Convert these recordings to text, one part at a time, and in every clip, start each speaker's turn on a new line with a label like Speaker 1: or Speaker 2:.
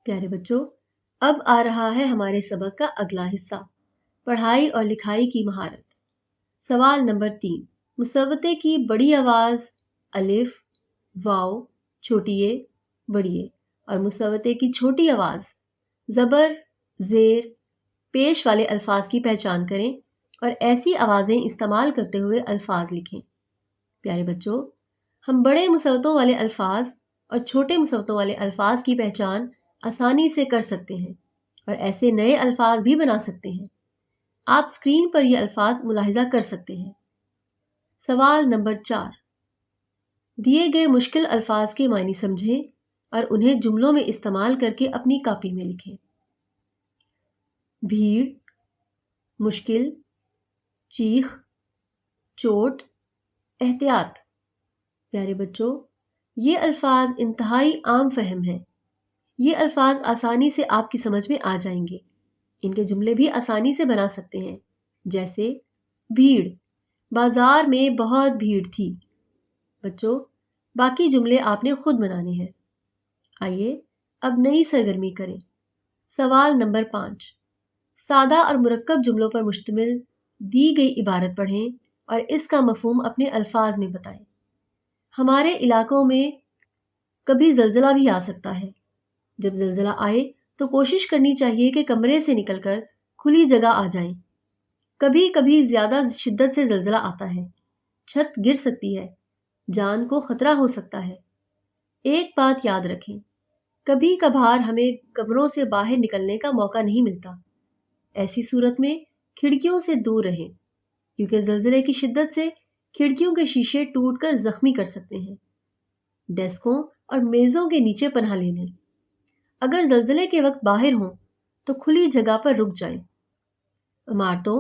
Speaker 1: پیارے بچوں، اب آ رہا ہے ہمارے سبق کا اگلا حصہ، پڑھائی اور لکھائی کی مہارت۔ سوال نمبر 3، مصوتے کی بڑی آواز الف، واو، چھوٹی اے، بڑی اے، اور مصوتے کی چھوٹی آواز زبر، زیر، پیش والے الفاظ کی پہچان کریں اور ایسی آوازیں استعمال کرتے ہوئے الفاظ لکھیں۔ پیارے بچوں، ہم بڑے مصوتوں والے الفاظ اور چھوٹے مصوتوں والے الفاظ کی پہچان آسانی سے کر سکتے ہیں اور ایسے نئے الفاظ بھی بنا سکتے ہیں۔ آپ اسکرین پر یہ الفاظ ملاحظہ کر سکتے ہیں۔ سوال نمبر 4، دیے گئے مشکل الفاظ کے معنی سمجھیں اور انہیں جملوں میں استعمال کر کے اپنی کاپی میں لکھیں۔ بھیڑ، مشکل، چیخ، چوٹ، احتیاط۔ پیارے بچوں، یہ الفاظ انتہائی عام فہم ہیں۔ یہ الفاظ آسانی سے آپ کی سمجھ میں آ جائیں گے۔ ان کے جملے بھی آسانی سے بنا سکتے ہیں، جیسے بھیڑ، بازار میں بہت بھیڑ تھی۔ بچوں، باقی جملے آپ نے خود بنانے ہیں۔ آئیے اب نئی سرگرمی کریں۔ سوال نمبر 5، سادہ اور مرکب جملوں پر مشتمل دی گئی عبارت پڑھیں اور اس کا مفہوم اپنے الفاظ میں بتائیں۔ ہمارے علاقوں میں کبھی زلزلہ بھی آ سکتا ہے۔ جب زلزلہ آئے تو کوشش کرنی چاہیے کہ کمرے سے نکل کر کھلی جگہ آ جائیں۔ کبھی کبھی زیادہ شدت سے زلزلہ آتا ہے، چھت گر سکتی ہے، جان کو خطرہ ہو سکتا ہے۔ ایک بات یاد رکھیں، کبھی کبھار ہمیں کمروں سے باہر نکلنے کا موقع نہیں ملتا۔ ایسی صورت میں کھڑکیوں سے دور رہیں، کیونکہ زلزلے کی شدت سے کھڑکیوں کے شیشے ٹوٹ کر زخمی کر سکتے ہیں۔ ڈیسکوں اور میزوں کے نیچے پناہ لے لیں۔ اگر زلزلے کے وقت باہر ہوں تو کھلی جگہ پر رک جائیں۔ عمارتوں،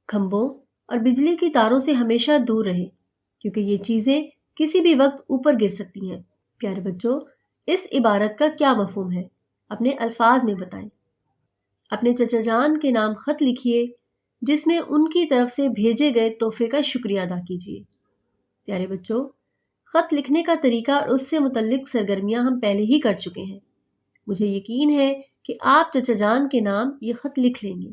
Speaker 1: کھمبوں اور بجلی کی تاروں سے ہمیشہ دور رہیں، کیونکہ یہ چیزیں کسی بھی وقت اوپر گر سکتی ہیں۔ پیارے بچوں، اس عبارت کا کیا مفہوم ہے؟ اپنے الفاظ میں بتائیں۔ اپنے چچا جان کے نام خط لکھیے جس میں ان کی طرف سے بھیجے گئے تحفے کا شکریہ ادا کیجیے۔ پیارے بچوں، خط لکھنے کا طریقہ اور اس سے متعلق سرگرمیاں ہم پہلے ہی کر چکے ہیں۔ مجھے یقین ہے کہ آپ چچا جان کے نام یہ خط لکھ لیں گے۔